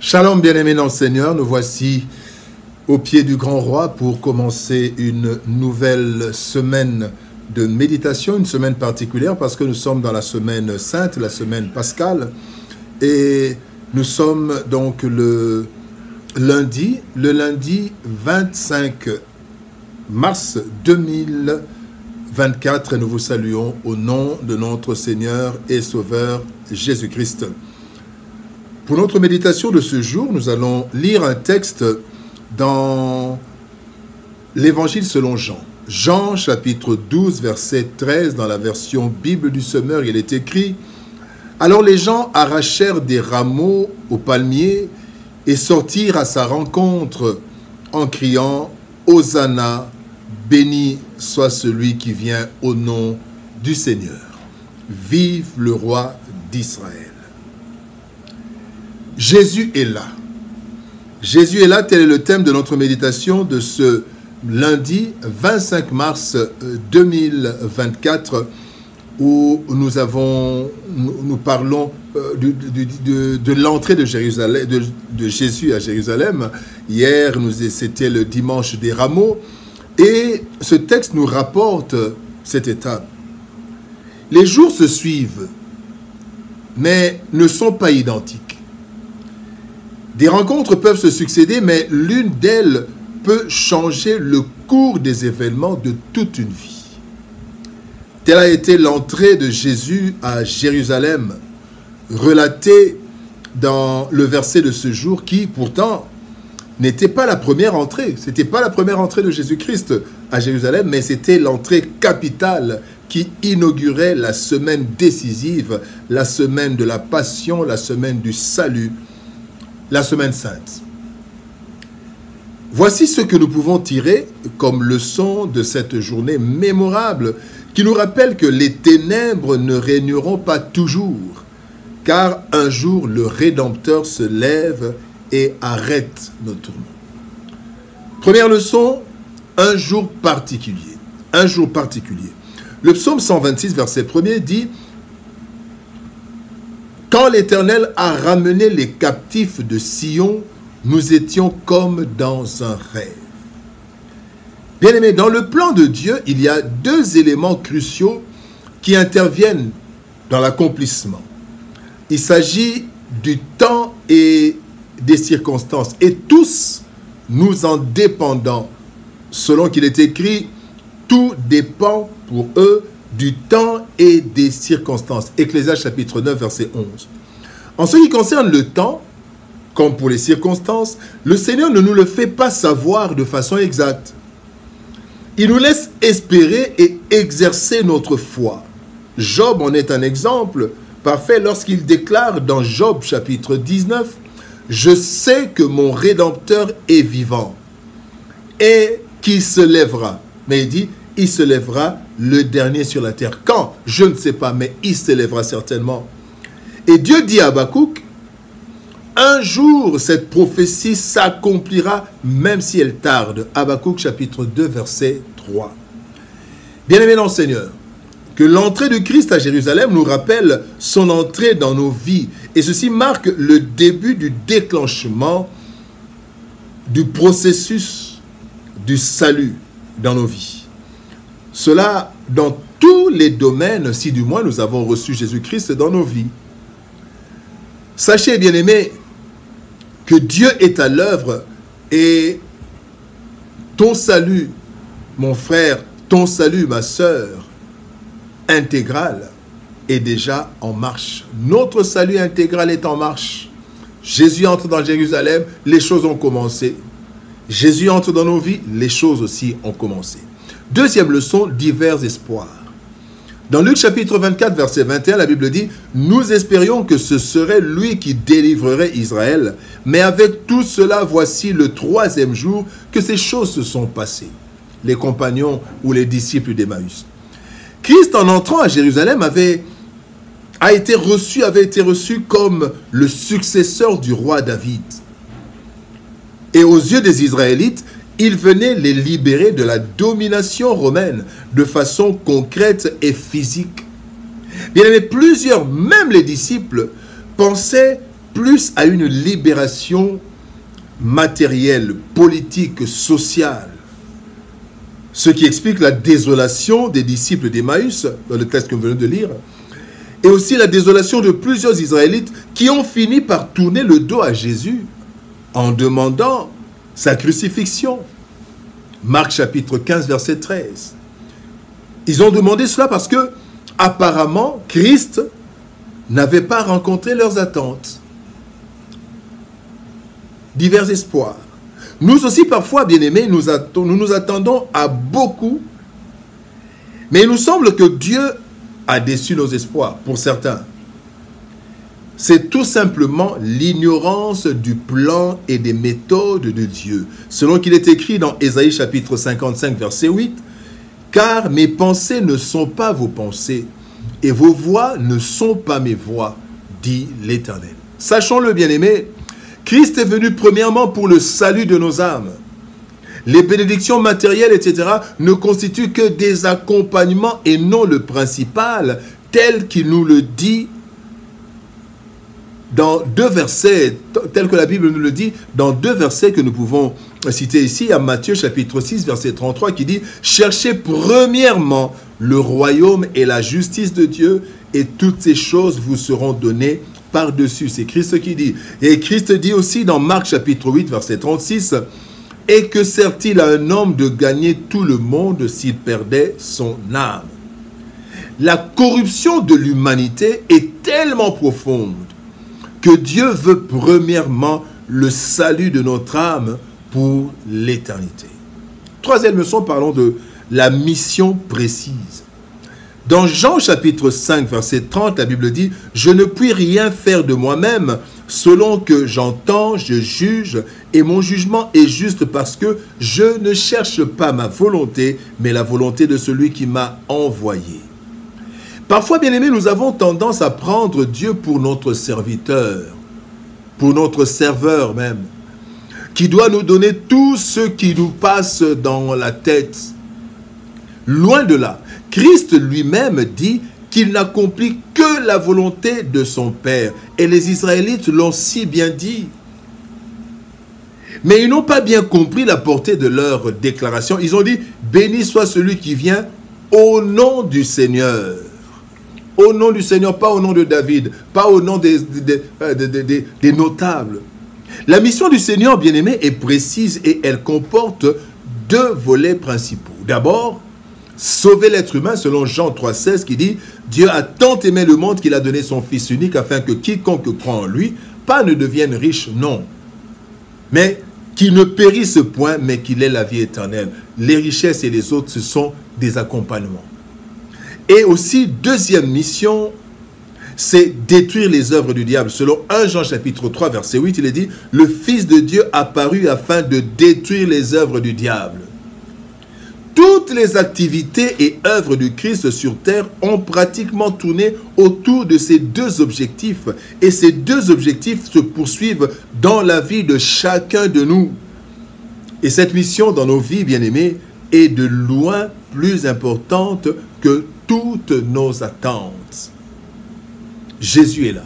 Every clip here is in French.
Shalom bien-aimés dans le Seigneur, nous voici au pied du grand roi pour commencer une nouvelle semaine de méditation, une semaine particulière parce que nous sommes dans la semaine sainte, la semaine pascale, et nous sommes donc le lundi 25 mars 2024 et nous vous saluons au nom de notre Seigneur et Sauveur Jésus-Christ. Pour notre méditation de ce jour, nous allons lire un texte dans l'Évangile selon Jean. Jean, chapitre 12, verset 13, dans la version Bible du Semeur, il est écrit « Alors les gens arrachèrent des rameaux au palmier et sortirent à sa rencontre en criant « Hosanna, béni soit celui qui vient au nom du Seigneur. Vive le roi d'Israël. » Jésus est là. Jésus est là, tel est le thème de notre méditation de ce lundi 25 mars 2024 où nous parlons de l'entrée de Jérusalem, de Jésus à Jérusalem. Hier, c'était le dimanche des rameaux et ce texte nous rapporte cette étape. Les jours se suivent, mais ne sont pas identiques. Des rencontres peuvent se succéder, mais l'une d'elles peut changer le cours des événements de toute une vie. Telle a été l'entrée de Jésus à Jérusalem, relatée dans le verset de ce jour qui, pourtant, n'était pas la première entrée. Ce n'était pas la première entrée de Jésus-Christ à Jérusalem, mais c'était l'entrée capitale qui inaugurait la semaine décisive, la semaine de la passion, la semaine du salut, la semaine sainte. Voici ce que nous pouvons tirer comme leçon de cette journée mémorable qui nous rappelle que les ténèbres ne régneront pas toujours, car un jour le Rédempteur se lève et arrête nos tourments. Première leçon, un jour particulier. Un jour particulier. Le psaume 126, verset 1er dit « Quand l'Éternel a ramené les captifs de Sion, nous étions comme dans un rêve. » Bien-aimés, dans le plan de Dieu, il y a deux éléments cruciaux qui interviennent dans l'accomplissement. Il s'agit du temps et des circonstances. Et tous, nous en dépendons. Selon qu'il est écrit, tout dépend pour eux du temps et des circonstances. Ecclésiaste chapitre 9, verset 11. En ce qui concerne le temps, comme pour les circonstances, le Seigneur ne nous le fait pas savoir de façon exacte. Il nous laisse espérer et exercer notre foi. Job en est un exemple parfait lorsqu'il déclare dans Job chapitre 19, « Je sais que mon Rédempteur est vivant et qu'il se lèvera. » Mais il dit, il se lèvera le dernier sur la terre. Quand? Je ne sais pas, mais il se lèvera certainement. Et Dieu dit à Habakkuk, un jour cette prophétie s'accomplira même si elle tarde. Habakkuk chapitre 2 verset 3. Bien-aimés dans le Seigneur, que l'entrée de Christ à Jérusalem nous rappelle son entrée dans nos vies. Et ceci marque le début du déclenchement du processus du salut dans nos vies. Cela dans tous les domaines, si du moins nous avons reçu Jésus-Christ dans nos vies. Sachez, bien-aimés, que Dieu est à l'œuvre et ton salut, mon frère, ton salut, ma sœur, intégral, est déjà en marche. Notre salut intégral est en marche. Jésus entre dans Jérusalem, les choses ont commencé. Jésus entre dans nos vies, les choses aussi ont commencé. Deuxième leçon, divers espoirs. Dans Luc chapitre 24, verset 21, la Bible dit « Nous espérions que ce serait lui qui délivrerait Israël, mais avec tout cela, voici le troisième jour que ces choses se sont passées. » Les compagnons ou les disciples d'Emmaüs. Christ, en entrant à Jérusalem, avait été reçu comme le successeur du roi David. Et aux yeux des Israélites, il venait les libérer de la domination romaine de façon concrète et physique. Bien aimé, plusieurs, même les disciples, pensaient plus à une libération matérielle, politique, sociale. Ce qui explique la désolation des disciples d'Emmaüs, dans le texte que nous venons de lire, et aussi la désolation de plusieurs Israélites qui ont fini par tourner le dos à Jésus en demandant sa crucifixion. Marc chapitre 15, verset 13. Ils ont demandé cela parce que, apparemment, Christ n'avait pas rencontré leurs attentes. Divers espoirs. Nous aussi, parfois, bien-aimés, nous nous attendons à beaucoup, mais il nous semble que Dieu a déçu nos espoirs, pour certains. C'est tout simplement l'ignorance du plan et des méthodes de Dieu. Selon qu'il est écrit dans Ésaïe chapitre 55, verset 8, « Car mes pensées ne sont pas vos pensées, et vos voix ne sont pas mes voix, dit l'Éternel. » Sachons-le, bien-aimés, Christ est venu premièrement pour le salut de nos âmes. Les bénédictions matérielles, etc., ne constituent que des accompagnements et non le principal, tel qu'il nous le dit dans deux versets, tel que la Bible nous le dit, dans deux versets que nous pouvons citer ici, à Matthieu chapitre 6, verset 33, qui dit « Cherchez premièrement le royaume et la justice de Dieu, et toutes ces choses vous seront données par-dessus. » C'est Christ qui dit. Et Christ dit aussi dans Marc chapitre 8, verset 36, « Et que sert-il à un homme de gagner tout le monde s'il perdait son âme ?» La corruption de l'humanité est tellement profonde que Dieu veut premièrement le salut de notre âme pour l'éternité. Troisième leçon, parlons de la mission précise. Dans Jean chapitre 5, verset 30, la Bible dit « Je ne puis rien faire de moi-même, selon que j'entends, je juge, et mon jugement est juste parce que je ne cherche pas ma volonté, mais la volonté de celui qui m'a envoyé. » Parfois, bien-aimés, nous avons tendance à prendre Dieu pour notre serviteur, pour notre serveur même, qui doit nous donner tout ce qui nous passe dans la tête. Loin de là, Christ lui-même dit qu'il n'accomplit que la volonté de son Père. Et les Israélites l'ont si bien dit. Mais ils n'ont pas bien compris la portée de leur déclaration. Ils ont dit, béni soit celui qui vient au nom du Seigneur. Au nom du Seigneur, pas au nom de David, pas au nom des notables. La mission du Seigneur, bien-aimé, est précise et elle comporte deux volets principaux. D'abord, sauver l'être humain selon Jean 3,16 qui dit « Dieu a tant aimé le monde qu'il a donné son Fils unique afin que quiconque croit en lui, pas ne devienne riche, non, mais qu'il ne périsse point, mais qu'il ait la vie éternelle. » Les richesses et les autres, ce sont des accompagnements. Et aussi, deuxième mission, c'est détruire les œuvres du diable. Selon 1 Jean chapitre 3, verset 8, il est dit « Le Fils de Dieu apparut afin de détruire les œuvres du diable. » Toutes les activités et œuvres du Christ sur terre ont pratiquement tourné autour de ces deux objectifs. Et ces deux objectifs se poursuivent dans la vie de chacun de nous. Et cette mission dans nos vies, bien-aimés, est de loin plus importante que toutes nos attentes. Jésus est là.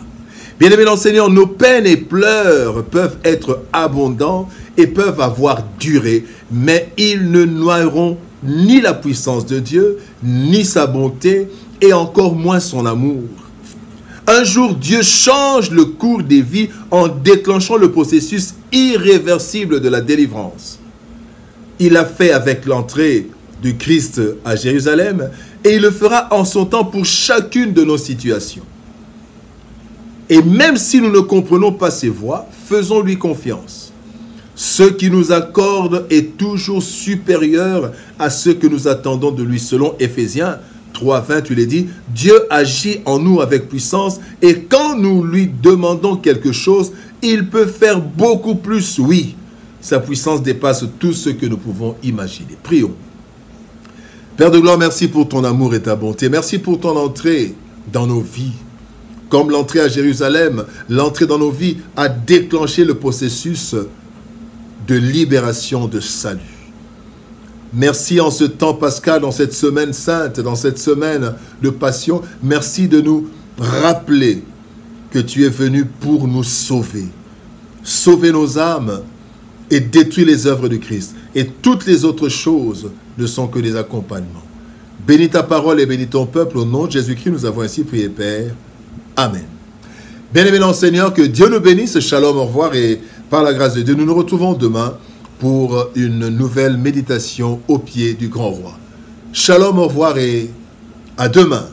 Bien-aimés dans le Seigneur, nos peines et pleurs peuvent être abondants et peuvent avoir durée, mais ils ne noieront ni la puissance de Dieu, ni sa bonté, et encore moins son amour. Un jour, Dieu change le cours des vies en déclenchant le processus irréversible de la délivrance. Il l'a fait avec l'entrée du Christ à Jérusalem, et il le fera en son temps pour chacune de nos situations. Et même si nous ne comprenons pas ses voies, faisons-lui confiance. Ce qu'il nous accorde est toujours supérieur à ce que nous attendons de lui. Selon Éphésiens 3,20, il est dit, Dieu agit en nous avec puissance et quand nous lui demandons quelque chose, il peut faire beaucoup plus, oui. Sa puissance dépasse tout ce que nous pouvons imaginer. Prions. Père de gloire, merci pour ton amour et ta bonté. Merci pour ton entrée dans nos vies. Comme l'entrée à Jérusalem, l'entrée dans nos vies a déclenché le processus de libération, de salut. Merci en ce temps pascal, dans cette semaine sainte, dans cette semaine de passion. Merci de nous rappeler que tu es venu pour nous sauver. Sauver nos âmes et détruire les œuvres de Christ. Et toutes les autres choses ne sont que des accompagnements. Bénis ta parole et bénis ton peuple. Au nom de Jésus-Christ, nous avons ainsi prié, Père. Amen. Bien-aimés dans le Seigneur, que Dieu nous bénisse. Shalom, au revoir. Et par la grâce de Dieu, nous nous retrouvons demain pour une nouvelle méditation au pied du grand roi. Shalom, au revoir et à demain.